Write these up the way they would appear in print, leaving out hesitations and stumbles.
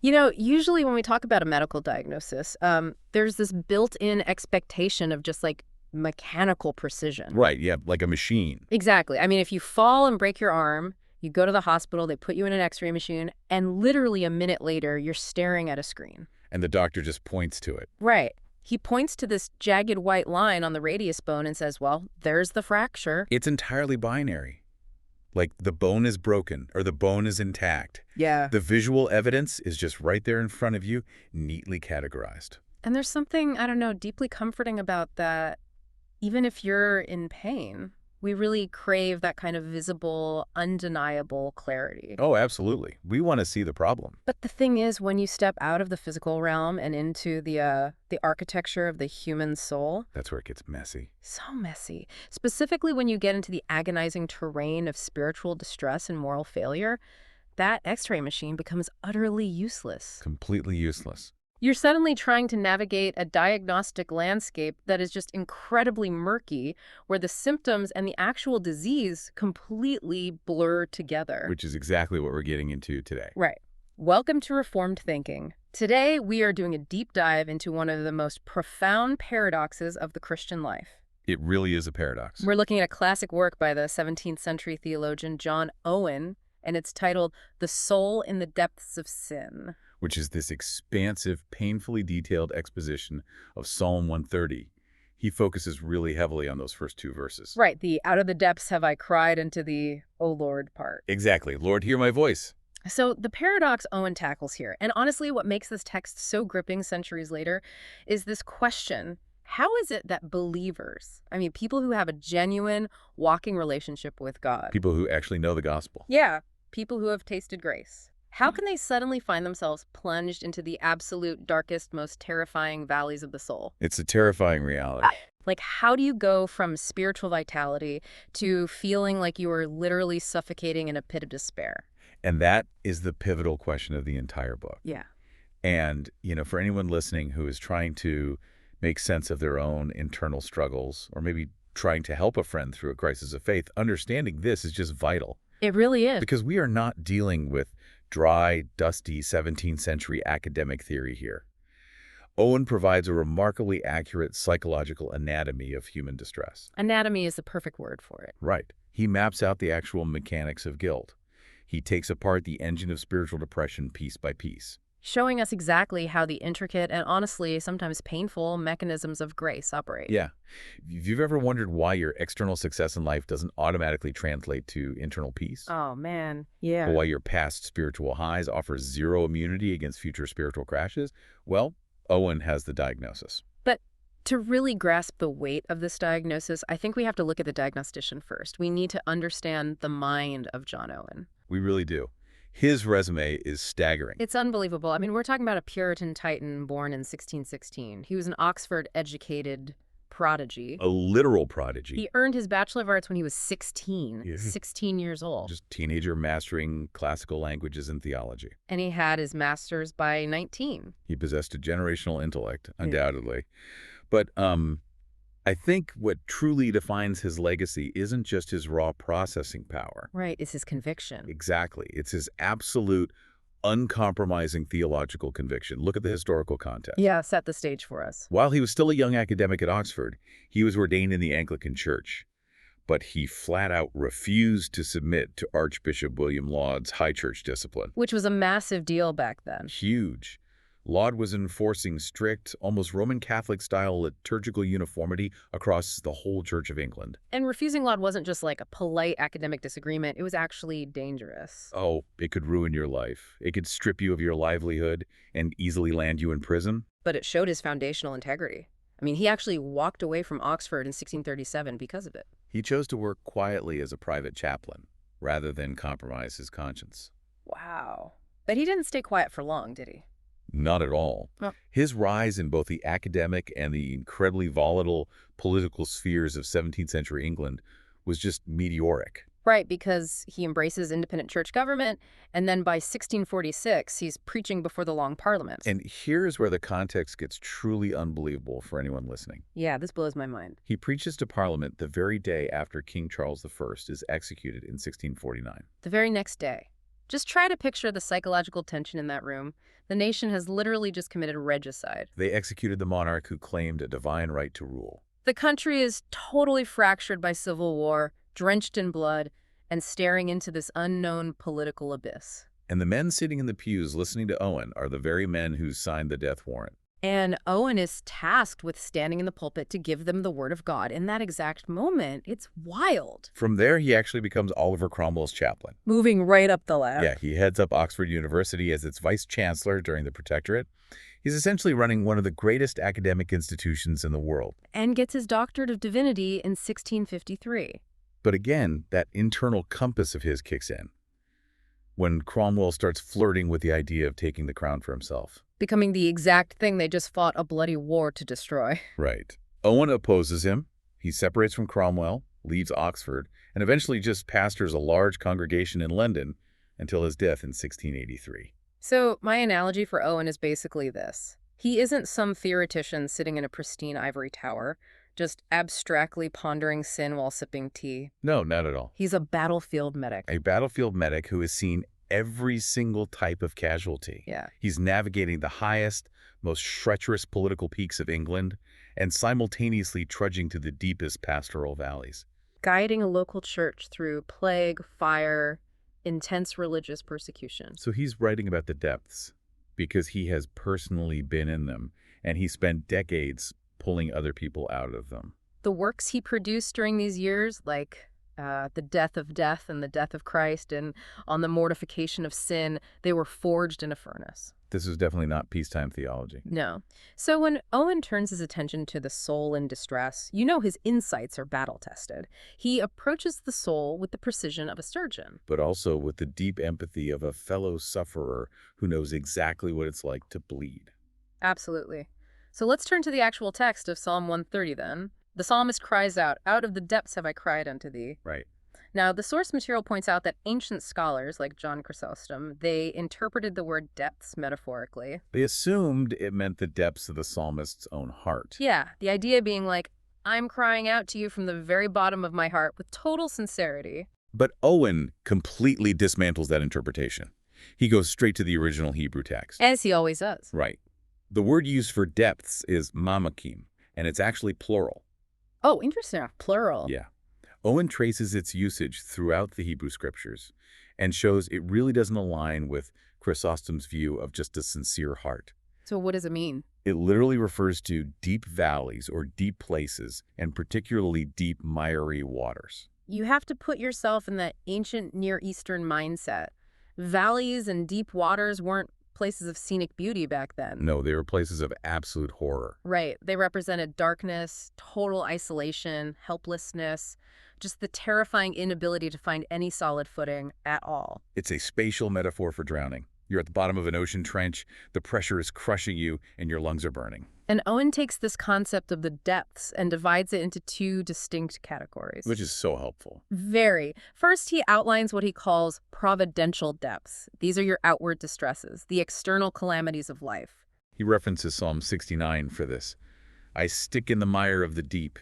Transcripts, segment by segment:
You know, usually when we talk about a medical diagnosis, there's this built-in expectation of just like mechanical precision. Right, yeah, like a machine. Exactly. I mean, if you fall and break your arm, you go to the hospital, they put you in an x-ray machine, and literally a minute later, you're staring at a screen. And the doctor just points to it. Right. He points to this jagged white line on the radius bone and says, well, there's the fracture. It's entirely binary. Like the bone is broken or the bone is intact. Yeah. The visual evidence is just right there in front of you, neatly categorized. And there's something, I don't know, deeply comforting about that. Even if you're in pain, we really crave that kind of visible, undeniable clarity. Oh, absolutely. We want to see the problem. But the thing is, when you step out of the physical realm and into the architecture of the human soul, That's where it gets messy. so messy. Specifically when you get into the agonizing terrain of spiritual distress and moral failure, that x-ray machine becomes utterly useless. Completely useless. You're suddenly trying to navigate a diagnostic landscape that is just incredibly murky, where the symptoms and the actual disease completely blur together. Which is exactly what we're getting into today. Right. Welcome to Reformed Thinking. Today, we are doing a deep dive into one of the most profound paradoxes of the Christian life. It really is a paradox. We're looking at a classic work by the 17th century theologian John Owen, and it's titled The Soul in the Depths of Sin. Which is this expansive, painfully detailed exposition of Psalm 130. He focuses really heavily on those first two verses. Right, the out of the depths have I cried unto thee, O Lord part. Exactly. Lord, hear my voice. So the paradox Owen tackles here, and honestly what makes this text so gripping centuries later, is this question: how is it that believers, I mean people who have a genuine walking relationship with God, People who actually know the gospel. yeah, people who have tasted grace, how can they suddenly find themselves plunged into the absolute darkest, most terrifying valleys of the soul? It's a terrifying reality. Like, how do you go from spiritual vitality to feeling like you are literally suffocating in a pit of despair? And that is the pivotal question of the entire book. Yeah. And, for anyone listening who is trying to make sense of their own internal struggles, or maybe trying to help a friend through a crisis of faith, understanding this is just vital. It really is. Because we are not dealing with dry, dusty 17th century academic theory here. Owen provides a remarkably accurate psychological anatomy of human distress. Anatomy is the perfect word for it. Right. He maps out the actual mechanics of guilt. He takes apart the engine of spiritual depression piece by piece. Showing us exactly how the intricate and honestly sometimes painful mechanisms of grace operate. Yeah. If you've ever wondered why your external success in life doesn't automatically translate to internal peace, Oh, man. Yeah. or why your past spiritual highs offer zero immunity against future spiritual crashes, well, Owen has the diagnosis. But to really grasp the weight of this diagnosis, I think we have to look at the diagnostician first. We need to understand the mind of John Owen. We really do. His resume is staggering. It's unbelievable. I mean, we're talking about a Puritan Titan born in 1616. He was an Oxford-educated prodigy. A literal prodigy. He earned his Bachelor of Arts when he was 16, Yeah. 16 years old. Just teenager mastering classical languages and theology. And he had his master's by 19. He possessed a generational intellect, undoubtedly. But I think what truly defines his legacy isn't just his raw processing power. Right, it's his conviction. Exactly. It's his absolute, uncompromising theological conviction. Look at the historical context. Yeah, set the stage for us. While he was still a young academic at Oxford, he was ordained in the Anglican Church. But he flat out refused to submit to Archbishop William Laud's high church discipline. Which was a massive deal back then. Huge. Laud was enforcing strict, almost Roman Catholic-style liturgical uniformity across the whole Church of England. And refusing Laud wasn't just like a polite academic disagreement. It was actually dangerous. Oh, it could ruin your life. It could strip you of your livelihood and easily land you in prison. But it showed his foundational integrity. I mean, he actually walked away from Oxford in 1637 because of it. He chose to work quietly as a private chaplain, rather than compromise his conscience. Wow. But he didn't stay quiet for long, did he? Not at all. Oh. His rise in both the academic and the incredibly volatile political spheres of 17th century England was just meteoric. Right, because he embraces independent church government, and then by 1646, he's preaching before the Long Parliament. And here's where the context gets truly unbelievable for anyone listening. Yeah, this blows my mind. He preaches to Parliament the very day after King Charles I is executed in 1649. The very next day. Just try to picture the psychological tension in that room. The nation has literally just committed regicide. They executed the monarch who claimed a divine right to rule. The country is totally fractured by civil war, drenched in blood, and staring into this unknown political abyss. And the men sitting in the pews listening to Owen are the very men who signed the death warrant. And Owen is tasked with standing in the pulpit to give them the word of God in that exact moment. It's wild. From there, he actually becomes Oliver Cromwell's chaplain. Moving right up the ladder. Yeah, he heads up Oxford University as its vice-chancellor during the Protectorate. He's essentially running one of the greatest academic institutions in the world. And gets his doctorate of divinity in 1653. But again, that internal compass of his kicks in when Cromwell starts flirting with the idea of taking the crown for himself. Becoming the exact thing they just fought a bloody war to destroy. Right. Owen opposes him. He separates from Cromwell, leaves Oxford, and eventually just pastors a large congregation in London until his death in 1683. So my analogy for Owen is basically this. He isn't some theoretician sitting in a pristine ivory tower, just abstractly pondering sin while sipping tea. No, not at all. He's a battlefield medic. A battlefield medic who has seen every single type of casualty. Yeah. He's navigating the highest, most treacherous political peaks of England and simultaneously trudging to the deepest pastoral valleys. Guiding a local church through plague, fire, intense religious persecution. So he's writing about the depths because he has personally been in them, and he spent decades pulling other people out of them. The works he produced during these years, like the death of death and the death of Christ and on the mortification of sin, they were forged in a furnace. This is definitely not peacetime theology. No. So when Owen turns his attention to the soul in distress, you know his insights are battle-tested. He approaches the soul with the precision of a surgeon. But also with the deep empathy of a fellow sufferer who knows exactly what it's like to bleed. Absolutely. So let's turn to the actual text of Psalm 130 then. The psalmist cries out of the depths have I cried unto thee. Right. Now, the source material points out that ancient scholars, like John Chrysostom, they interpreted the word depths metaphorically. They assumed it meant the depths of the psalmist's own heart. Yeah, the idea being like, I'm crying out to you from the very bottom of my heart with total sincerity. But Owen completely dismantles that interpretation. He goes straight to the original Hebrew text. As he always does. Right. The word used for depths is mamakim, and it's actually plural. Oh, interesting. Plural. Yeah. Owen traces its usage throughout the Hebrew scriptures and shows it really doesn't align with Chrysostom's view of just a sincere heart. So what does it mean? It literally refers to deep valleys or deep places, and particularly deep miry waters. You have to put yourself in that ancient Near Eastern mindset. Valleys and deep waters weren't places of scenic beauty back then. No, they were places of absolute horror. Right. They represented darkness, total isolation, helplessness, just the terrifying inability to find any solid footing at all. It's a spatial metaphor for drowning. You're at the bottom of an ocean trench, the pressure is crushing you, and your lungs are burning. And Owen takes this concept of the depths and divides it into two distinct categories. Which is so helpful. Very. First, he outlines what he calls providential depths. These are your outward distresses, the external calamities of life. He references Psalm 69 for this. I stick in the mire of the deep.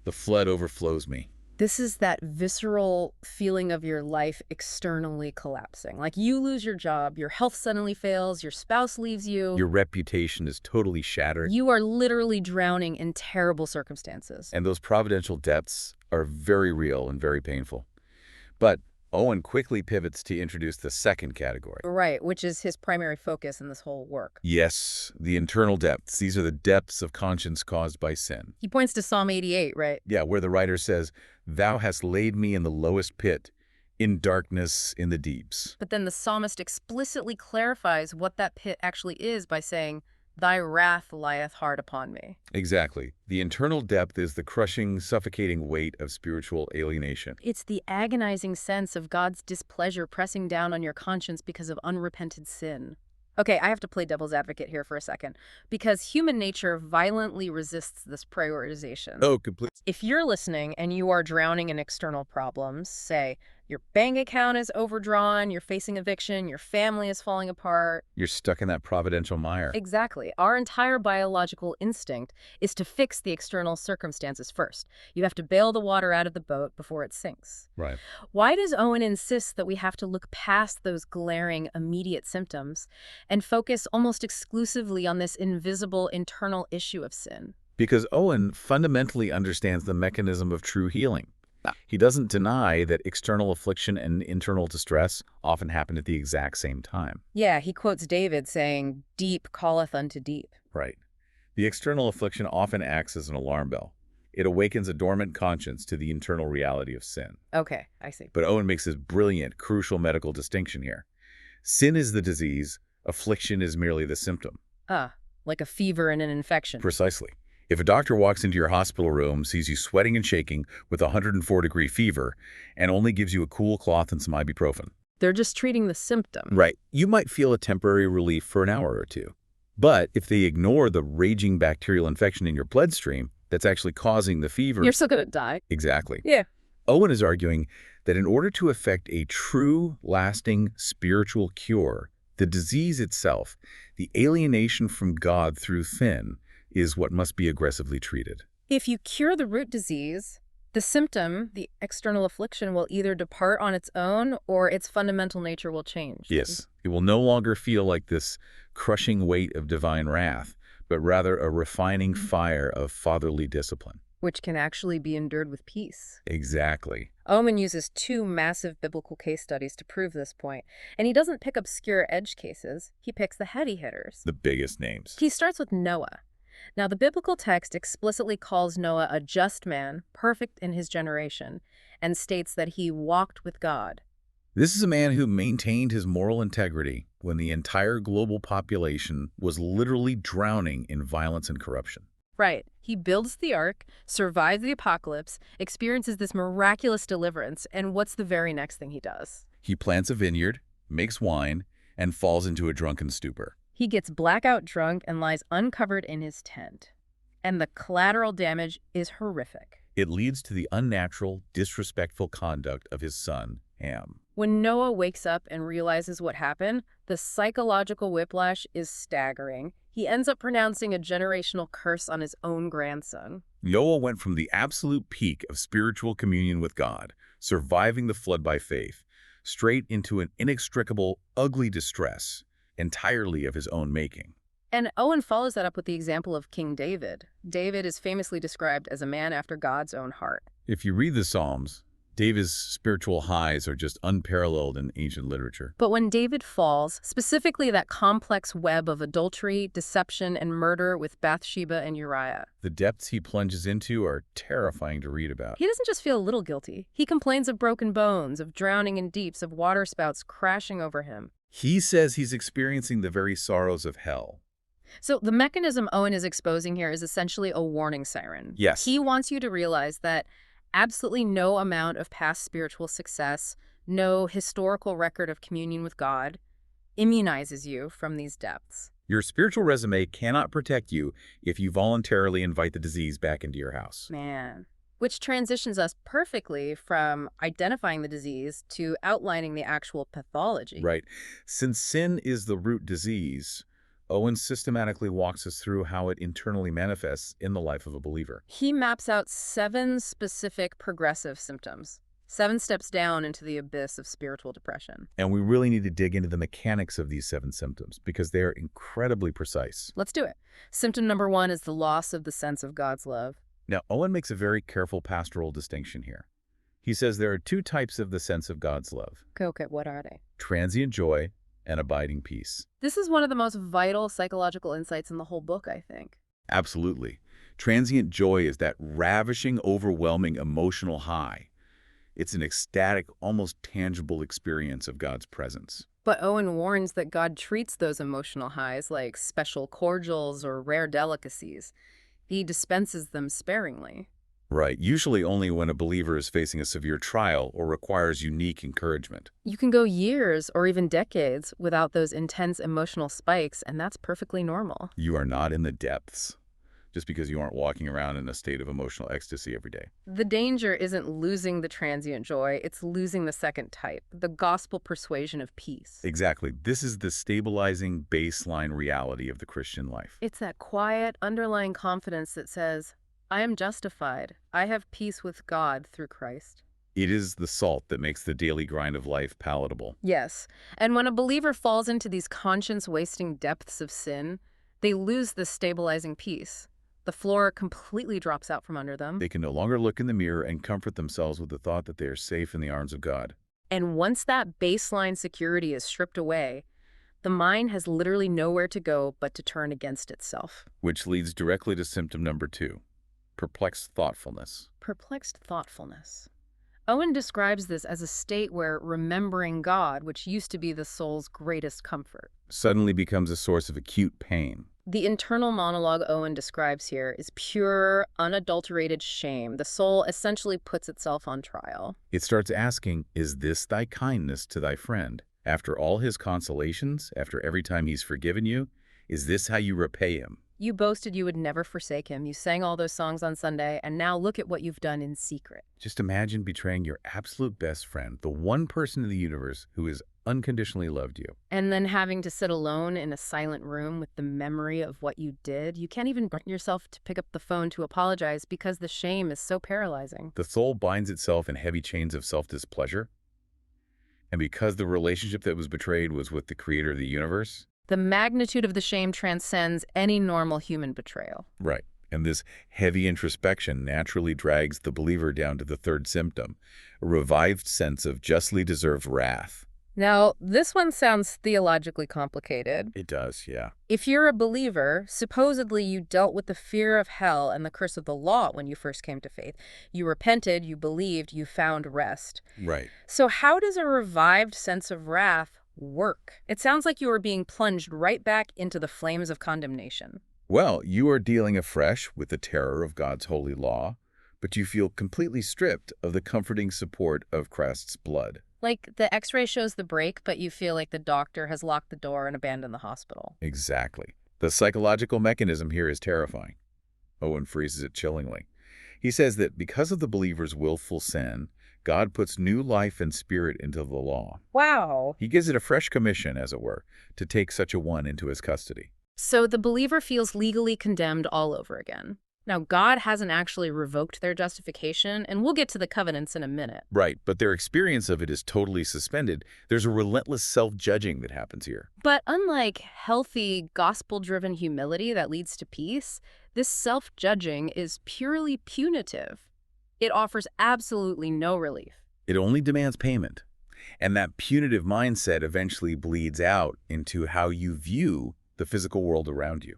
The flood overflows me. This is that visceral feeling of your life externally collapsing. Like you lose your job, your health suddenly fails, your spouse leaves you. Your reputation is totally shattered. You are literally drowning in terrible circumstances. And those providential depths are very real and very painful. But Owen quickly pivots to introduce the second category. Right, which is his primary focus in this whole work. Yes, the internal depths. These are the depths of conscience caused by sin. He points to Psalm 88, right? Yeah, where the writer says, Thou hast laid me in the lowest pit, in darkness in the deeps. But then the psalmist explicitly clarifies what that pit actually is by saying, Thy wrath lieth hard upon me. Exactly. The internal depth is the crushing, suffocating weight of spiritual alienation. It's the agonizing sense of God's displeasure pressing down on your conscience because of unrepented sin. Okay, I have to play devil's advocate here for a second, because human nature violently resists this prioritization. Oh, completely. If you're listening and you are drowning in external problems, say Your bank account is overdrawn, you're facing eviction, your family is falling apart. You're stuck in that providential mire. Exactly. Our entire biological instinct is to fix the external circumstances first. You have to bail the water out of the boat before it sinks. Right. Why does Owen insist that we have to look past those glaring, immediate symptoms and focus almost exclusively on this invisible internal issue of sin? Because Owen fundamentally understands the mechanism of true healing. He doesn't deny that external affliction and internal distress often happen at the exact same time. Yeah, he quotes David saying, "Deep calleth unto deep." Right. The external affliction often acts as an alarm bell. It awakens a dormant conscience to the internal reality of sin. Okay, I see. But Owen makes this brilliant, crucial medical distinction here. Sin is the disease, affliction is merely the symptom. Like a fever and an infection. Precisely. If a doctor walks into your hospital room, sees you sweating and shaking with a 104-degree fever, and only gives you a cool cloth and some ibuprofen. They're just treating the symptom. Right. You might feel a temporary relief for an hour or two. But if they ignore the raging bacterial infection in your bloodstream that's actually causing the fever... You're still going to die. Exactly. Yeah. Owen is arguing that in order to effect a true, lasting spiritual cure, the disease itself, the alienation from God through sin, is what must be aggressively treated. If you cure the root disease, the symptom, the external affliction, will either depart on its own or its fundamental nature will change. Yes, it will no longer feel like this crushing weight of divine wrath, but rather a refining fire of fatherly discipline. Which can actually be endured with peace. Exactly. Owen uses two massive biblical case studies to prove this point, and he doesn't pick obscure edge cases. He picks the heady hitters. The biggest names. He starts with Noah. Now, the biblical text explicitly calls Noah a just man, perfect in his generation, and states that he walked with God. This is a man who maintained his moral integrity when the entire global population was literally drowning in violence and corruption. Right. He builds the ark, survives the apocalypse, experiences this miraculous deliverance, and what's the very next thing he does? He plants a vineyard, makes wine, and falls into a drunken stupor. He gets blackout drunk and lies uncovered in his tent. And the collateral damage is horrific. It leads to the unnatural, disrespectful conduct of his son, Ham. When Noah wakes up and realizes what happened, the psychological whiplash is staggering. He ends up pronouncing a generational curse on his own grandson. Noah went from the absolute peak of spiritual communion with God, surviving the flood by faith, straight into an inextricable, ugly distress, entirely of his own making. And Owen follows that up with the example of King David. David is famously described as a man after God's own heart. If you read the Psalms, David's spiritual highs are just unparalleled in ancient literature. But when David falls, specifically that complex web of adultery, deception, and murder with Bathsheba and Uriah, the depths he plunges into are terrifying to read about. he doesn't just feel a little guilty. He complains of broken bones, of drowning in deeps, of waterspouts crashing over him. He says he's experiencing the very sorrows of hell. So the mechanism Owen is exposing here is essentially a warning siren. Yes. He wants you to realize that absolutely no amount of past spiritual success, no historical record of communion with God, immunizes you from these depths. Your spiritual resume cannot protect you if you voluntarily invite the disease back into your house. Man. Which transitions us perfectly from identifying the disease to outlining the actual pathology. Right. Since sin is the root disease, Owen systematically walks us through how it internally manifests in the life of a believer. He maps out 7 specific progressive symptoms, 7 steps down into the abyss of spiritual depression. And we really need to dig into the mechanics of these 7 symptoms because they are incredibly precise. Let's do it. Symptom number 1 is the loss of the sense of God's love. Now, Owen makes a very careful pastoral distinction here. He says there are 2 types of the sense of God's love. Okay, what are they? Transient joy and abiding peace. This is one of the most vital psychological insights in the whole book, I think. Absolutely. Transient joy is that ravishing, overwhelming emotional high. It's an ecstatic, almost tangible experience of God's presence. But Owen warns that God treats those emotional highs like special cordials or rare delicacies. He dispenses them sparingly. Right, usually only when a believer is facing a severe trial or requires unique encouragement. You can go years or even decades without those intense emotional spikes, and that's perfectly normal. You are not in the depths. just because you aren't walking around in a state of emotional ecstasy every day. The danger isn't losing the transient joy, it's losing the second type, the gospel persuasion of peace. Exactly. This is the stabilizing baseline reality of the Christian life. It's that quiet, underlying confidence that says, I am justified. I have peace with God through Christ. It is the salt that makes the daily grind of life palatable. Yes, and when a believer falls into these conscience-wasting depths of sin, they lose this stabilizing peace. The floor completely drops out from under them. They can no longer look in the mirror and comfort themselves with the thought that they are safe in the arms of God. And once that baseline security is stripped away, the mind has literally nowhere to go but to turn against itself. Which leads directly to symptom number 2, perplexed thoughtfulness. Perplexed thoughtfulness. Owen describes this as a state where remembering God, which used to be the soul's greatest comfort, Suddenly becomes a source of acute pain. the internal monologue Owen describes here is pure, unadulterated shame. The soul essentially puts itself on trial. It starts asking, is this thy kindness to thy friend? After all his consolations, after every time he's forgiven you, is this how you repay him? You boasted you would never forsake him. You sang all those songs on Sunday, and now look at what you've done in secret. Just imagine betraying your absolute best friend, the one person in the universe who has unconditionally loved you. And then having to sit alone in a silent room with the memory of what you did. You can't even bring yourself to pick up the phone to apologize because the shame is so paralyzing. The soul binds itself in heavy chains of self-displeasure. And because the relationship that was betrayed was with the creator of the universe. The magnitude of the shame transcends any normal human betrayal. Right. And this heavy introspection naturally drags the believer down to the third symptom, a revived sense of justly deserved wrath. Now, this one sounds theologically complicated. It does, yeah. If you're a believer, supposedly you dealt with the fear of hell and the curse of the law when you first came to faith. You repented, you believed, you found rest. Right. So how does a revived sense of wrath work? It sounds like you are being plunged right back into the flames of condemnation. Well, you are dealing afresh with the terror of God's holy law, but you feel completely stripped of the comforting support of Christ's blood. Like the x-ray shows the break, but you feel like the doctor has locked the door and abandoned the hospital. Exactly. The psychological mechanism here is terrifying. Owen phrases it chillingly. He says that because of the believer's willful sin, God puts new life and spirit into the law. Wow. He gives it a fresh commission, as it were, to take such a one into his custody. So the believer feels legally condemned all over again. Now, God hasn't actually revoked their justification, and we'll get to the covenants in a minute. Right, but their experience of it is totally suspended. There's a relentless self-judging that happens here. But unlike healthy, gospel-driven humility that leads to peace, this self-judging is purely punitive. It offers absolutely no relief. It only demands payment. And that punitive mindset eventually bleeds out into how you view the physical world around you.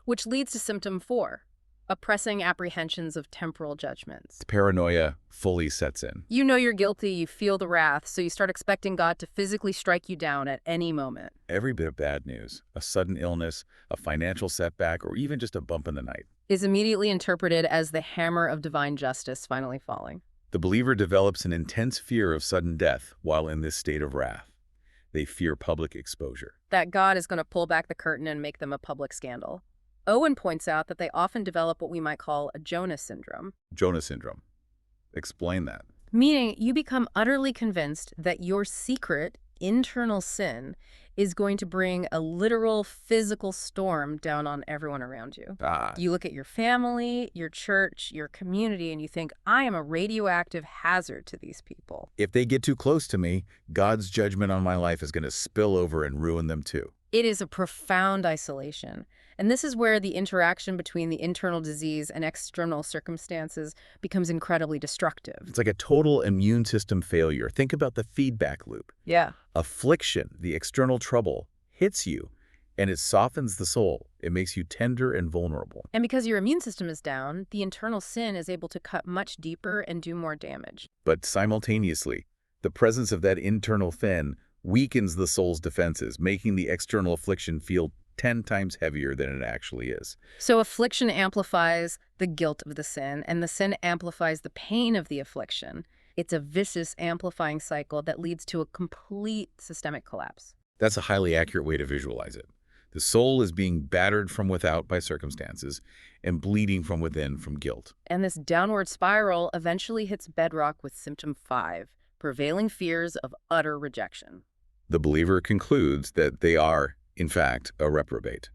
Which leads to symptom 4. Oppressing apprehensions of temporal judgments. Paranoia fully sets in. You know you're guilty, you feel the wrath, so you start expecting God to physically strike you down at any moment. Every bit of bad news, a sudden illness, a financial setback, or even just a bump in the night, is immediately interpreted as the hammer of divine justice finally falling. the believer develops an intense fear of sudden death while in this state of wrath. They fear public exposure. That God is going to pull back the curtain and make them a public scandal. Owen points out that they often develop what we might call a Jonah syndrome. Jonah syndrome. Explain that. Meaning you become utterly convinced that your secret, internal sin is going to bring a literal physical storm down on everyone around you. You look at your family, your church, your community, and you think, I am a radioactive hazard to these people. If they get too close to me, God's judgment on my life is going to spill over and ruin them too. It is a profound isolation. And this is where the interaction between the internal disease and external circumstances becomes incredibly destructive. It's like a total immune system failure. Think about the feedback loop. Yeah. Affliction, the external trouble, hits you, and it softens the soul. It makes you tender and vulnerable. And because your immune system is down, the internal sin is able to cut much deeper and do more damage. But simultaneously, the presence of that internal fin weakens the soul's defenses, making the external affliction feel 10 times heavier than it actually is. So affliction amplifies the guilt of the sin, and the sin amplifies the pain of the affliction. It's a vicious amplifying cycle that leads to a complete systemic collapse. That's a highly accurate way to visualize it. The soul is being battered from without by circumstances, and bleeding from within from guilt. And this downward spiral eventually hits bedrock with symptom 5, prevailing fears of utter rejection. The believer concludes that they are, in fact, a reprobate.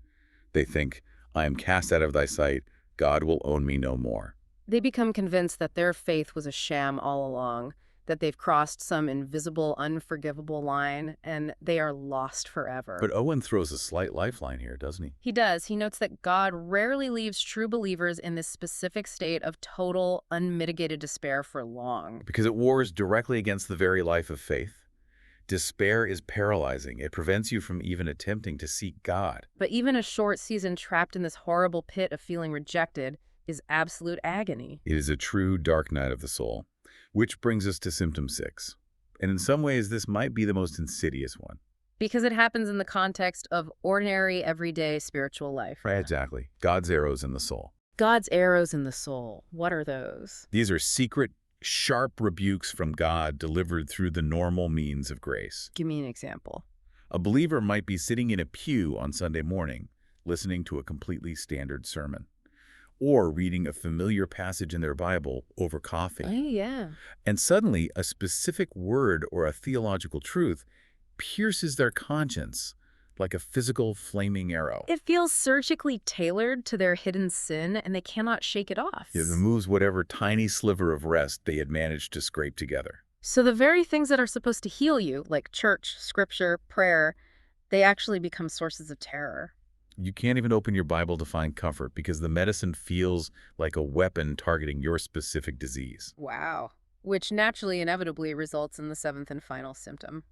They think, I am cast out of thy sight, God will own me no more. They become convinced that their faith was a sham all along, that they've crossed some invisible, unforgivable line, and they are lost forever. But Owen throws a slight lifeline here, doesn't he? He does. He notes that God rarely leaves true believers in this specific state of total, unmitigated despair for long. Because it wars directly against the very life of faith. Despair is paralyzing. It prevents you from even attempting to seek God. But even a short season trapped in this horrible pit of feeling rejected is absolute agony. It is a true dark night of the soul. Which brings us to symptom 6. And in some ways, this might be the most insidious one. Because it happens in the context of ordinary, everyday spiritual life. Right, exactly. God's arrows in the soul. God's arrows in the soul. What are those? These are secret, sharp rebukes from God delivered through the normal means of grace. Give me an example. A believer might be sitting in a pew on Sunday morning, listening to a completely standard sermon, or reading a familiar passage in their Bible over coffee. Oh, yeah. And suddenly, a specific word or a theological truth pierces their conscience like a physical flaming arrow. It feels surgically tailored to their hidden sin, and they cannot shake it off. It removes whatever tiny sliver of rest they had managed to scrape together. So the very things that are supposed to heal you, like church, scripture, prayer, they actually become sources of terror. You can't even open your Bible to find comfort because the medicine feels like a weapon targeting your specific disease. Wow. Which naturally, inevitably results in the 7th and final symptom.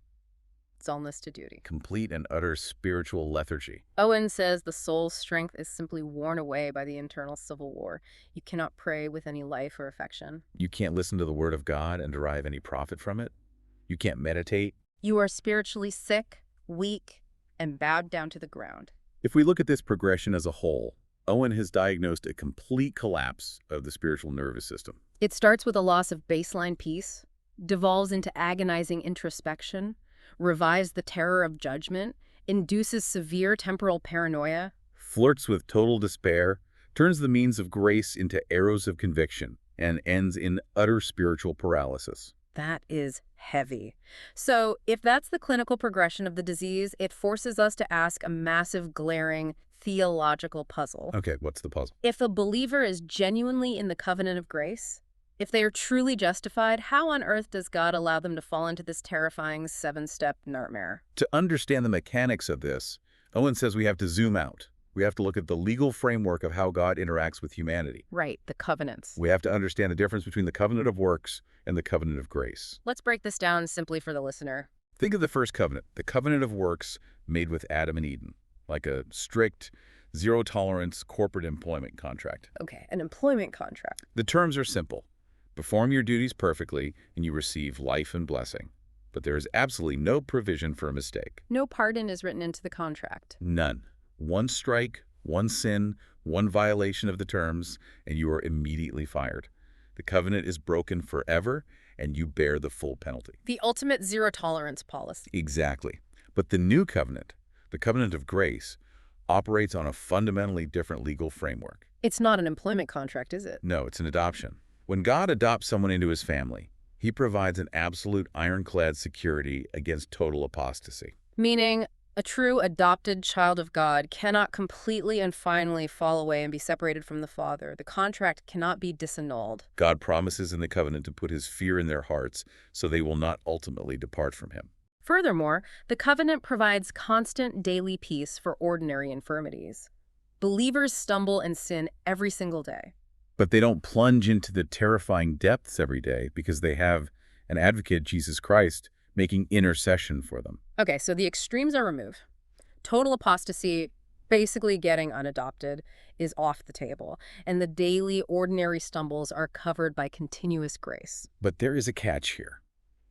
Dullness to duty. Complete and utter spiritual lethargy. Owen says the soul's strength is simply worn away by the internal civil war. You cannot pray with any life or affection. You can't listen to the Word of God and derive any profit from it. You can't meditate. You are spiritually sick, weak, and bowed down to the ground. If we look at this progression as a whole, Owen has diagnosed a complete collapse of the spiritual nervous system. It starts with a loss of baseline peace, devolves into agonizing introspection, revives the terror of judgment, induces severe temporal paranoia, Flirts with total despair, turns the means of grace into arrows of conviction, and ends in utter spiritual paralysis. That is heavy. So if that's the clinical progression of the disease, it forces us to ask a massive, glaring theological puzzle. Okay, what's the puzzle? If a believer is genuinely in the covenant of grace, if they are truly justified, how on earth does God allow them to fall into this terrifying 7-step nightmare? To understand the mechanics of this, Owen says we have to zoom out. We have to look at the legal framework of how God interacts with humanity. Right, the covenants. We have to understand the difference between the covenant of works and the covenant of grace. Let's break this down simply for the listener. Think of the first covenant, the covenant of works made with Adam and Eden, like a strict, zero-tolerance corporate employment contract. Okay, an employment contract. The terms are simple. Perform your duties perfectly, and you receive life and blessing. But there is absolutely no provision for a mistake. No pardon is written into the contract. None. One strike, one sin, one violation of the terms, and you are immediately fired. The covenant is broken forever, and you bear the full penalty. The ultimate zero-tolerance policy. Exactly. But the new covenant, the covenant of grace, operates on a fundamentally different legal framework. It's not an employment contract, is it? No, it's an adoption. When God adopts someone into his family, he provides an absolute ironclad security against total apostasy. Meaning, a true adopted child of God cannot completely and finally fall away and be separated from the Father. The contract cannot be disannulled. God promises in the covenant to put his fear in their hearts so they will not ultimately depart from him. Furthermore, the covenant provides constant daily peace for ordinary infirmities. Believers stumble and sin every single day. But they don't plunge into the terrifying depths every day because they have an advocate, Jesus Christ, making intercession for them. Okay, so the extremes are removed. Total apostasy, basically getting unadopted, is off the table, and the daily, ordinary stumbles are covered by continuous grace. But there is a catch here,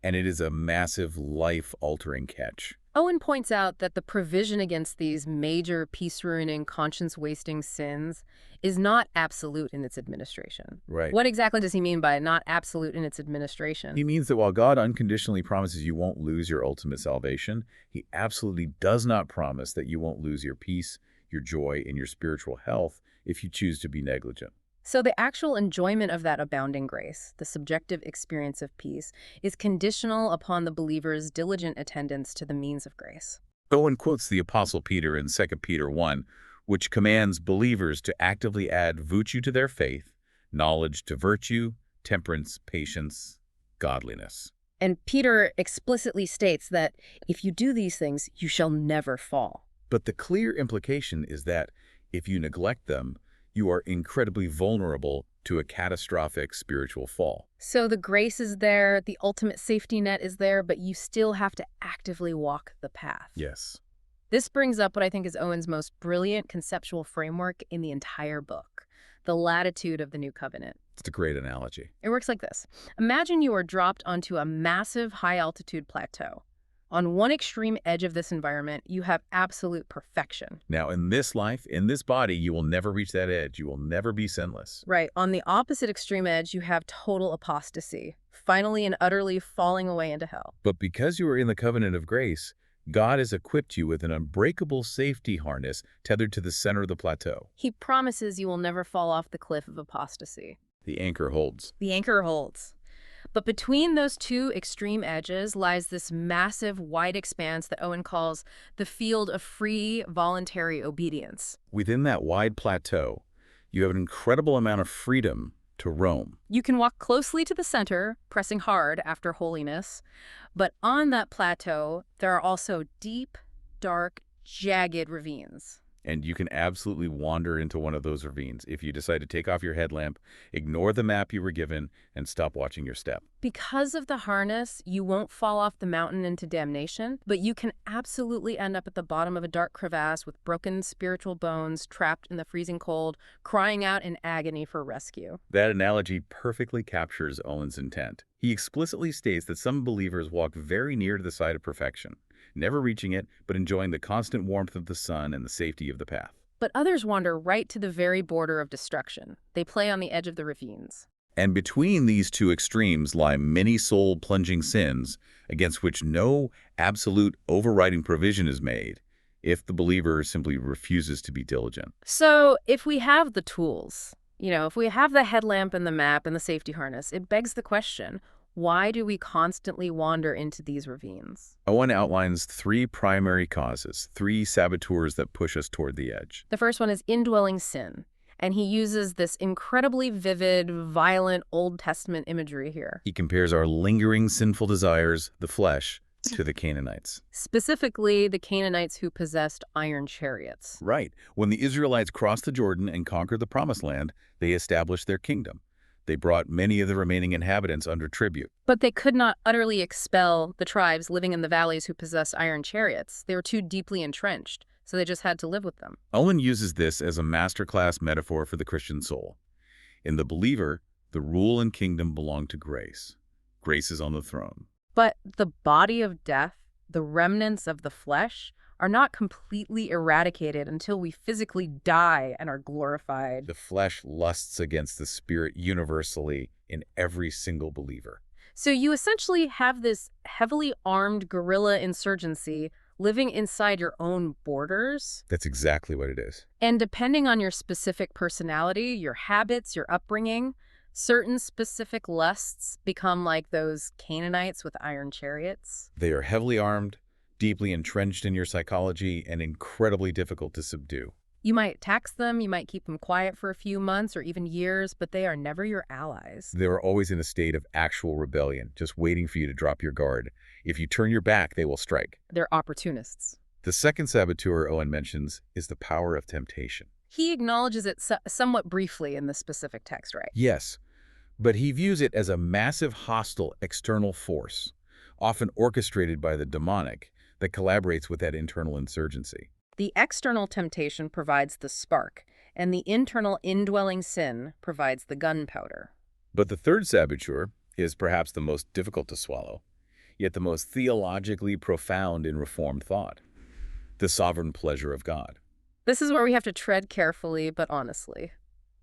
and it is a massive, life-altering catch. Owen points out that the provision against these major peace-ruining, conscience-wasting sins is not absolute in its administration. Right. What exactly does he mean by not absolute in its administration? He means that while God unconditionally promises you won't lose your ultimate salvation, he absolutely does not promise that you won't lose your peace, your joy, and your spiritual health if you choose to be negligent. So the actual enjoyment of that abounding grace, the subjective experience of peace, is conditional upon the believer's diligent attendance to the means of grace. Owen quotes the Apostle Peter in 2 Peter 1, which commands believers to actively add virtue to their faith, knowledge to virtue, temperance, patience, godliness. And Peter explicitly states that if you do these things, you shall never fall. But the clear implication is that if you neglect them, you are incredibly vulnerable to a catastrophic spiritual fall. So the grace is there, the ultimate safety net is there, but you still have to actively walk the path. Yes. This brings up what I think is Owen's most brilliant conceptual framework in the entire book, the latitude of the new covenant. It's a great analogy. It works like this. Imagine you are dropped onto a massive high-altitude plateau. On one extreme edge of this environment, you have absolute perfection. Now, in this life, in this body, you will never reach that edge. You will never be sinless. Right. On the opposite extreme edge, you have total apostasy, finally and utterly falling away into hell. But because you are in the covenant of grace, God has equipped you with an unbreakable safety harness tethered to the center of the plateau. He promises you will never fall off the cliff of apostasy. The anchor holds. The anchor holds. But between those two extreme edges lies this massive, wide expanse that Owen calls the field of free, voluntary obedience. Within that wide plateau, you have an incredible amount of freedom to roam. You can walk closely to the center, pressing hard after holiness. But on that plateau, there are also deep, dark, jagged ravines. And you can absolutely wander into one of those ravines if you decide to take off your headlamp, ignore the map you were given, and stop watching your step. Because of the harness, you won't fall off the mountain into damnation, but you can absolutely end up at the bottom of a dark crevasse with broken spiritual bones, trapped in the freezing cold, crying out in agony for rescue. That analogy perfectly captures Owen's intent. He explicitly states that some believers walk very near to the side of perfection, never reaching it, but enjoying the constant warmth of the sun and the safety of the path. But others wander right to the very border of destruction. They play on the edge of the ravines. And between these two extremes lie many soul-plunging sins against which no absolute overriding provision is made if the believer simply refuses to be diligent. So if we have the tools, if we have the headlamp and the map and the safety harness, it begs the question, why do we constantly wander into these ravines? Owen outlines three primary causes, three saboteurs that push us toward the edge. The first one is indwelling sin, and he uses this incredibly vivid, violent Old Testament imagery here. He compares our lingering sinful desires, the flesh, to the Canaanites. Specifically, the Canaanites who possessed iron chariots. Right. When the Israelites crossed the Jordan and conquered the Promised Land, they established their kingdom. They brought many of the remaining inhabitants under tribute. But they could not utterly expel the tribes living in the valleys who possessed iron chariots. They were too deeply entrenched, so they just had to live with them. Owen uses this as a masterclass metaphor for the Christian soul. In the believer, the rule and kingdom belong to grace. Grace is on the throne. But the body of death, the remnants of the flesh, are not completely eradicated until we physically die and are glorified. The flesh lusts against the spirit universally in every single believer. So you essentially have this heavily armed guerrilla insurgency living inside your own borders. That's exactly what it is. And depending on your specific personality, your habits, your upbringing, certain specific lusts become like those Canaanites with iron chariots. They are heavily armed, deeply entrenched in your psychology, and incredibly difficult to subdue. You might tax them, you might keep them quiet for a few months or even years, but they are never your allies. They are always in a state of actual rebellion, just waiting for you to drop your guard. If you turn your back, they will strike. They're opportunists. The second saboteur Owen mentions is the power of temptation. He acknowledges it somewhat briefly in this specific text, right? Yes, but he views it as a massive hostile external force, often orchestrated by the demonic, that collaborates with that internal insurgency. The external temptation provides the spark, and the internal indwelling sin provides the gunpowder. But the third saboteur is perhaps the most difficult to swallow, yet the most theologically profound in Reformed thought: the sovereign pleasure of God. This is where we have to tread carefully, but honestly.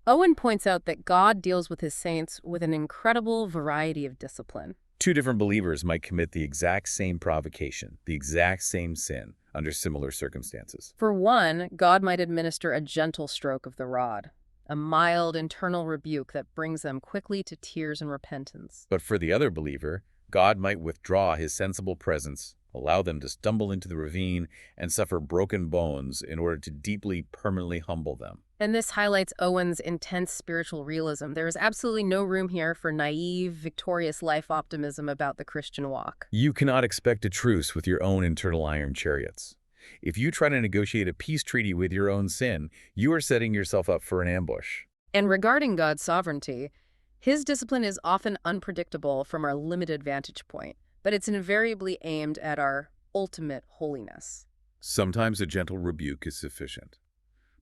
Owen points out that God deals with his saints with an incredible variety of discipline. Two different believers might commit the exact same provocation, the exact same sin, under similar circumstances. For one, God might administer a gentle stroke of the rod, a mild internal rebuke that brings them quickly to tears and repentance. But for the other believer, God might withdraw his sensible presence, allow them to stumble into the ravine and suffer broken bones in order to deeply, permanently humble them. And this highlights Owen's intense spiritual realism. There is absolutely no room here for naive, victorious life optimism about the Christian walk. You cannot expect a truce with your own internal iron chariots. If you try to negotiate a peace treaty with your own sin, you are setting yourself up for an ambush. And regarding God's sovereignty, his discipline is often unpredictable from our limited vantage point, but it's invariably aimed at our ultimate holiness. Sometimes a gentle rebuke is sufficient.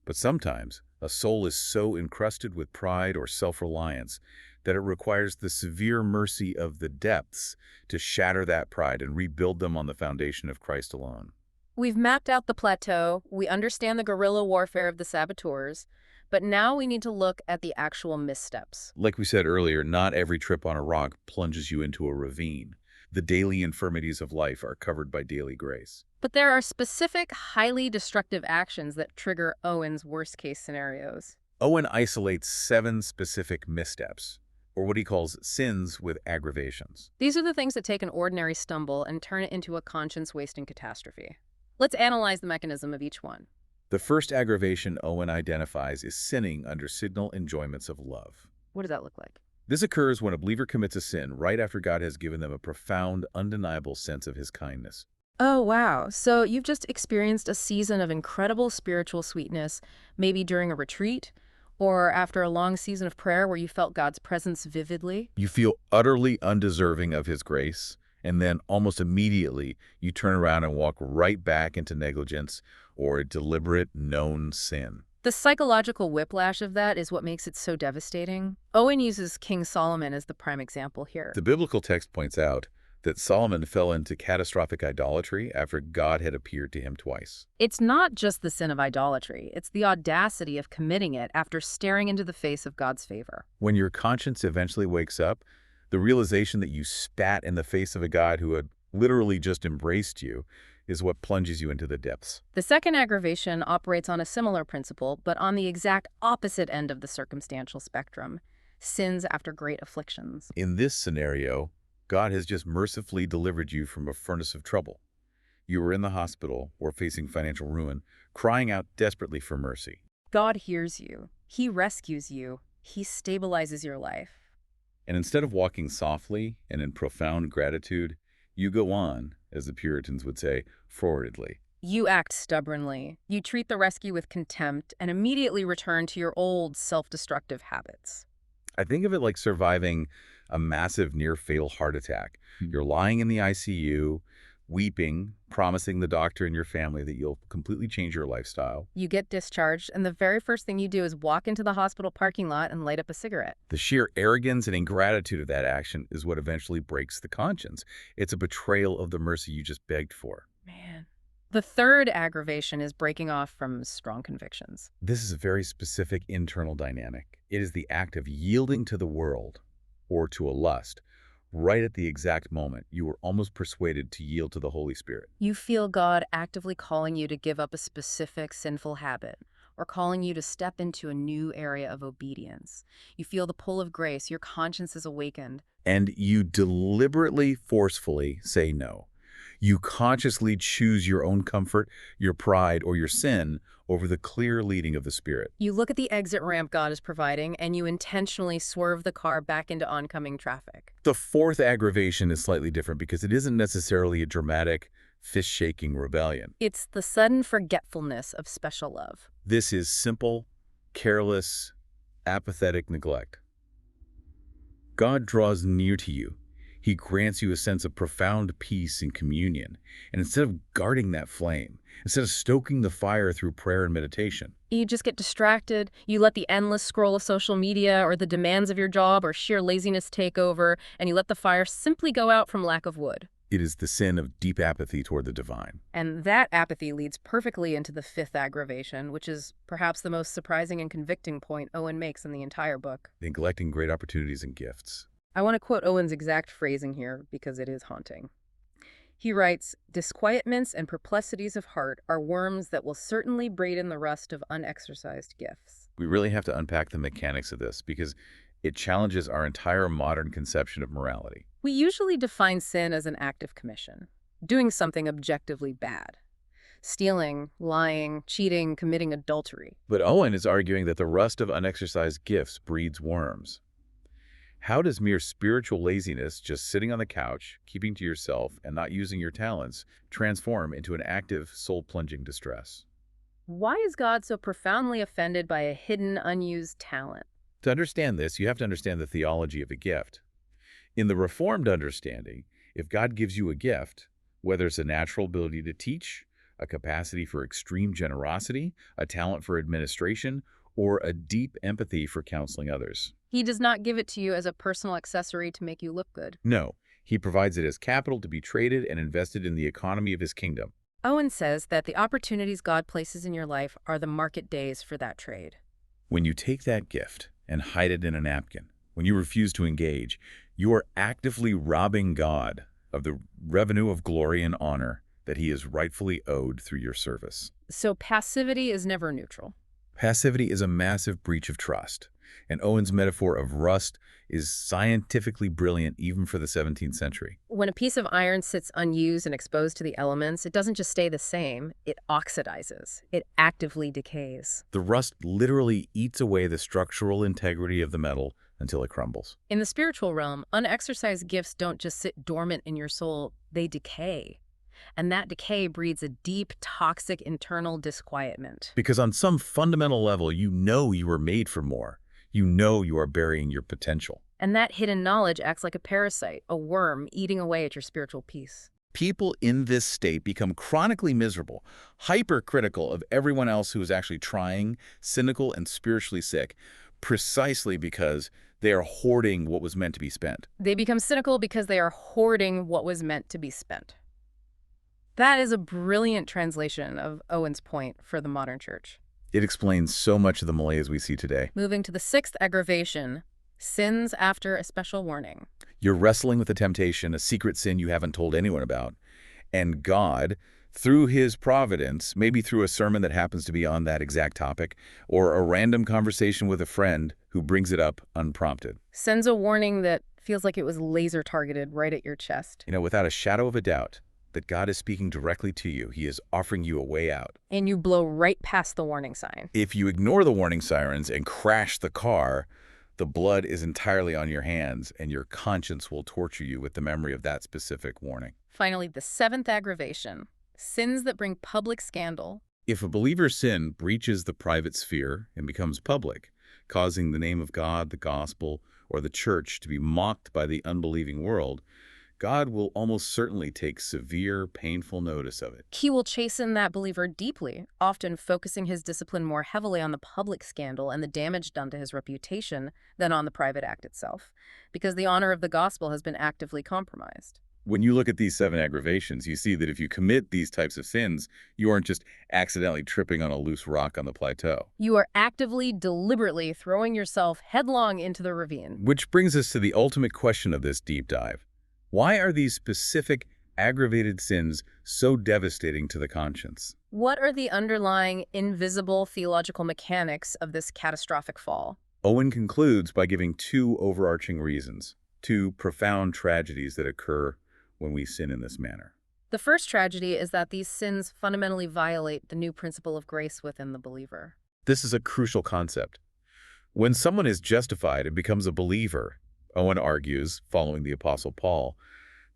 But sometimes a soul is so encrusted with pride or self-reliance that it requires the severe mercy of the depths to shatter that pride and rebuild them on the foundation of Christ alone. We've mapped out the plateau, we understand the guerrilla warfare of the saboteurs, but now we need to look at the actual missteps. Like we said earlier, not every trip on a rock plunges you into a ravine. The daily infirmities of life are covered by daily grace. But there are specific, highly destructive actions that trigger Owen's worst-case scenarios. Owen isolates 7 specific missteps, or what he calls sins with aggravations. These are the things that take an ordinary stumble and turn it into a conscience-wasting catastrophe. Let's analyze the mechanism of each one. The first aggravation Owen identifies is sinning under signal enjoyments of love. What does that look like? This occurs when a believer commits a sin right after God has given them a profound, undeniable sense of his kindness. Oh, wow. So you've just experienced a season of incredible spiritual sweetness, maybe during a retreat, or after a long season of prayer where you felt God's presence vividly. You feel utterly undeserving of his grace, and then almost immediately you turn around and walk right back into negligence or a deliberate, known sin. The psychological whiplash of that is what makes it so devastating. Owen uses King Solomon as the prime example here. The biblical text points out that Solomon fell into catastrophic idolatry after God had appeared to him twice. It's not just the sin of idolatry, it's the audacity of committing it after staring into the face of God's favor. When your conscience eventually wakes up, the realization that you spat in the face of a God who had literally just embraced you is what plunges you into the depths. The second aggravation operates on a similar principle, but on the exact opposite end of the circumstantial spectrum: sins after great afflictions. In this scenario, God has just mercifully delivered you from a furnace of trouble. You were in the hospital or facing financial ruin, crying out desperately for mercy. God hears you. He rescues you. He stabilizes your life. And instead of walking softly and in profound gratitude, you go on, as the Puritans would say, forwardly. You act stubbornly. You treat the rescue with contempt and immediately return to your old self-destructive habits. I think of it like surviving a massive near-fatal heart attack. You're lying in the ICU, weeping, promising the doctor and your family that you'll completely change your lifestyle. You get discharged, and the very first thing you do is walk into the hospital parking lot and light up a cigarette. The sheer arrogance and ingratitude of that action is what eventually breaks the conscience. It's a betrayal of the mercy you just begged for. Man. The third aggravation is breaking off from strong convictions. This is a very specific internal dynamic. It is the act of yielding to the world or to a lust right at the exact moment you were almost persuaded to yield to the Holy Spirit. You feel God actively calling you to give up a specific sinful habit or calling you to step into a new area of obedience. You feel the pull of grace. Your conscience is awakened. And you deliberately, forcefully say no. You consciously choose your own comfort, your pride, or your sin over the clear leading of the Spirit. You look at the exit ramp God is providing, and you intentionally swerve the car back into oncoming traffic. The fourth aggravation is slightly different because it isn't necessarily a dramatic, fist-shaking rebellion. It's the sudden forgetfulness of special love. This is simple, careless, apathetic neglect. God draws near to you. He grants you a sense of profound peace and communion. And instead of guarding that flame, instead of stoking the fire through prayer and meditation, You just get distracted. You let the endless scroll of social media or the demands of your job or sheer laziness take over, and you let the fire simply go out from lack of wood. it is the sin of deep apathy toward the divine. And that apathy leads perfectly into the fifth aggravation, which is perhaps the most surprising and convicting point Owen makes in the entire book. Neglecting great opportunities and gifts. I want to quote Owen's exact phrasing here because it is haunting. He writes, "Disquietments and perplexities of heart are worms that will certainly braid in the rust of unexercised gifts." We really have to unpack the mechanics of this because it challenges our entire modern conception of morality. We usually define sin as an active commission, doing something objectively bad. Stealing, lying, cheating, committing adultery. But Owen is arguing that the rust of unexercised gifts breeds worms. How does mere spiritual laziness, just sitting on the couch, keeping to yourself, and not using your talents, transform into an active, soul-plunging distress? Why is God so profoundly offended by a hidden, unused talent? To understand this, you have to understand the theology of a gift. In the Reformed understanding, if God gives you a gift, whether it's a natural ability to teach, a capacity for extreme generosity, a talent for administration, or a deep empathy for counseling others. He does not give it to you as a personal accessory to make you look good. No, he provides it as capital to be traded and invested in the economy of his kingdom. Owen says that the opportunities God places in your life are the market days for that trade. When you take that gift and hide it in a napkin, when you refuse to engage, you are actively robbing God of the revenue of glory and honor that he is rightfully owed through your service. So passivity is never neutral. Passivity is a massive breach of trust, and Owen's metaphor of rust is scientifically brilliant even for the 17th century. When a piece of iron sits unused and exposed to the elements, it doesn't just stay the same, it oxidizes. It actively decays. The rust literally eats away the structural integrity of the metal until it crumbles. In the spiritual realm, unexercised gifts don't just sit dormant in your soul, they decay. And that decay breeds a deep, toxic internal disquietment. Because on some fundamental level, you know you were made for more. You know you are burying your potential. And that hidden knowledge acts like a parasite, a worm eating away at your spiritual peace. People in this state become chronically miserable, hypercritical of everyone else who is actually trying, cynical and spiritually sick, precisely because they are hoarding what was meant to be spent. They become cynical because they are hoarding what was meant to be spent. That is a brilliant translation of Owen's point for the modern church. It explains so much of the malaise we see today. Moving to the sixth aggravation, sins after a special warning. You're wrestling with a temptation, a secret sin you haven't told anyone about, and God, through his providence, maybe through a sermon that happens to be on that exact topic, or a random conversation with a friend who brings it up unprompted, Sends a warning that feels like it was laser targeted right at your chest. without a shadow of a doubt that God is speaking directly to you. He is offering you a way out. And you blow right past the warning sign. If you ignore the warning sirens and crash the car, the blood is entirely on your hands, and your conscience will torture you with the memory of that specific warning. Finally, the seventh aggravation, sins that bring public scandal. If a believer's sin breaches the private sphere and becomes public, causing the name of God, the gospel, or the church to be mocked by the unbelieving world, God will almost certainly take severe, painful notice of it. He will chasten that believer deeply, often focusing his discipline more heavily on the public scandal and the damage done to his reputation than on the private act itself, because the honor of the gospel has been actively compromised. When you look at these 7 aggravations, you see that if you commit these types of sins, you aren't just accidentally tripping on a loose rock on the plateau. You are actively, deliberately throwing yourself headlong into the ravine. Which brings us to the ultimate question of this deep dive. Why are these specific aggravated sins so devastating to the conscience? What are the underlying, invisible theological mechanics of this catastrophic fall? Owen concludes by giving 2 overarching reasons, 2 profound tragedies that occur when we sin in this manner. The first tragedy is that these sins fundamentally violate the new principle of grace within the believer. This is a crucial concept. When someone is justified and becomes a believer, Owen argues, following the Apostle Paul,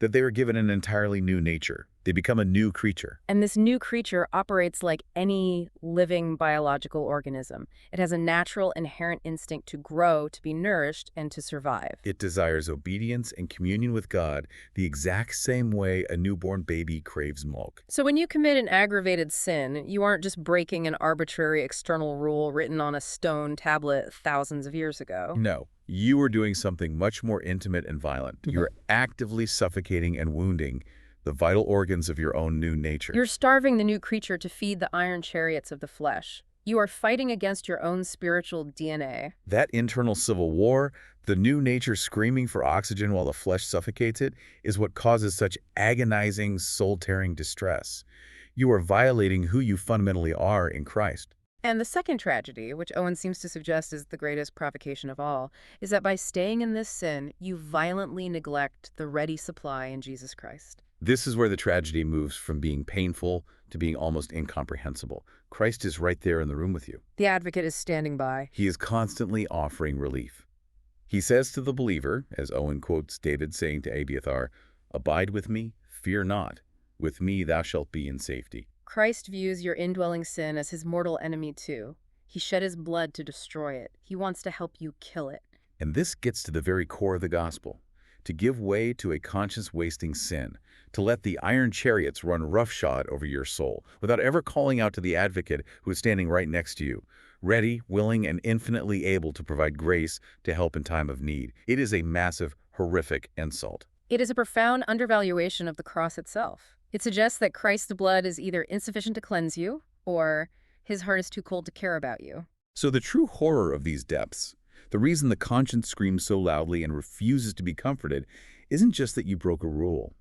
that they are given an entirely new nature. They become a new creature. And this new creature operates like any living biological organism. It has a natural, inherent instinct to grow, to be nourished, and to survive. It desires obedience and communion with God the exact same way a newborn baby craves milk. So when you commit an aggravated sin, you aren't just breaking an arbitrary external rule written on a stone tablet thousands of years ago. No, you are doing something much more intimate and violent. You're actively suffocating and wounding the vital organs of your own new nature. You're starving the new creature to feed the iron chariots of the flesh. You are fighting against your own spiritual DNA. That internal civil war, The new nature screaming for oxygen while the flesh suffocates it is what causes such agonizing, soul-tearing distress. You are violating who you fundamentally are in Christ. And the second tragedy, which Owen seems to suggest is the greatest provocation of all, is that by staying in this sin, you violently neglect the ready supply in Jesus Christ. This is where the tragedy moves from being painful to being almost incomprehensible. Christ is right there in the room with you. The advocate is standing by. He is constantly offering relief. He says to the believer, as Owen quotes David saying to Abiathar, "Abide with me, fear not. With me thou shalt be in safety." Christ views your indwelling sin as his mortal enemy too. He shed his blood to destroy it. He wants to help you kill it. And this gets to the very core of the gospel. To give way to a conscience-wasting sin, to let the iron chariots run roughshod over your soul, without ever calling out to the advocate who is standing right next to you, ready, willing, and infinitely able to provide grace to help in time of need. It is a massive, horrific insult. It is a profound undervaluation of the cross itself. It suggests that Christ's blood is either insufficient to cleanse you, or his heart is too cold to care about you. So the true horror of these depths, the reason the conscience screams so loudly and refuses to be comforted, isn't just that you broke a rule.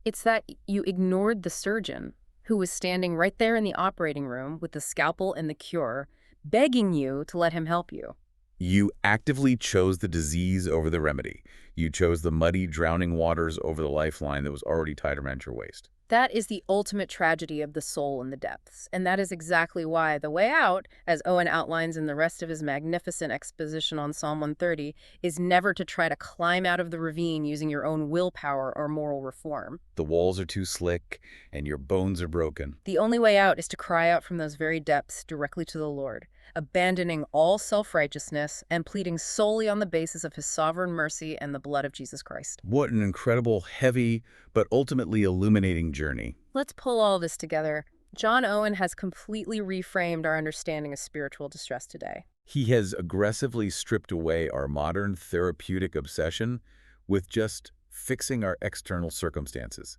It's that you ignored the surgeon, who was standing right there in the operating room with the scalpel and the cure, begging you to let him help you. You actively chose the disease over the remedy. You chose the muddy, drowning waters over the lifeline that was already tied around your waist. That is the ultimate tragedy of the soul in the depths, and that is exactly why the way out, as Owen outlines in the rest of his magnificent exposition on Psalm 130, is never to try to climb out of the ravine using your own willpower or moral reform. The walls are too slick, and your bones are broken. The only way out is to cry out from those very depths directly to the Lord, abandoning all self-righteousness and pleading solely on the basis of his sovereign mercy and the blood of Jesus Christ. What an incredible, heavy, but ultimately illuminating journey. Let's pull all this together. John Owen has completely reframed our understanding of spiritual distress today. He has aggressively stripped away our modern therapeutic obsession with just fixing our external circumstances,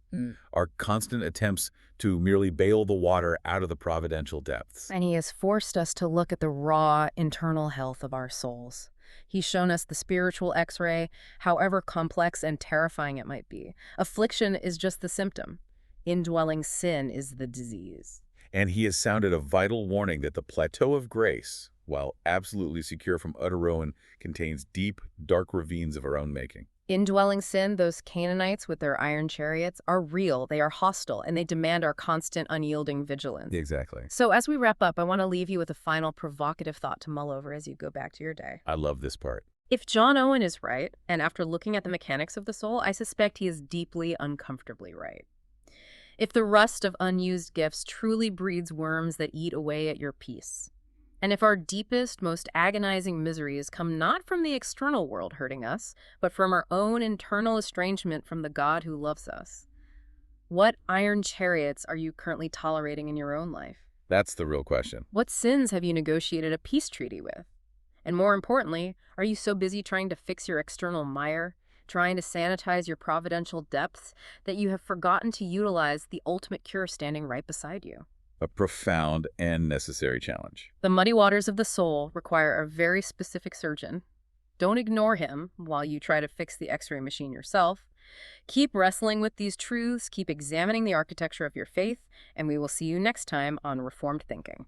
our constant attempts to merely bail the water out of the providential depths. And he has forced us to look at the raw internal health of our souls. He's shown us the spiritual X-ray, however complex and terrifying it might be. Affliction is just the symptom. Indwelling sin is the disease. And he has sounded a vital warning that the plateau of grace, while absolutely secure from utter ruin, contains deep, dark ravines of our own making. Indwelling sin, those Canaanites with their iron chariots, are real, they are hostile, and they demand our constant, unyielding vigilance. Exactly. So as we wrap up, I want to leave you with a final provocative thought to mull over as you go back to your day. I love this part. If John Owen is right, and after looking at the mechanics of the soul, I suspect he is deeply, uncomfortably right. If the rust of unused gifts truly breeds worms that eat away at your peace, and if our deepest, most agonizing miseries come not from the external world hurting us, but from our own internal estrangement from the God who loves us, what iron chariots are you currently tolerating in your own life? That's the real question. What sins have you negotiated a peace treaty with? And more importantly, are you so busy trying to fix your external mire, trying to sanitize your providential depths, that you have forgotten to utilize the ultimate cure standing right beside you? A profound and necessary challenge. The muddy waters of the soul require a very specific surgeon. Don't ignore him while you try to fix the X-ray machine yourself. Keep wrestling with these truths, keep examining the architecture of your faith, and we will see you next time on Reformed Thinking.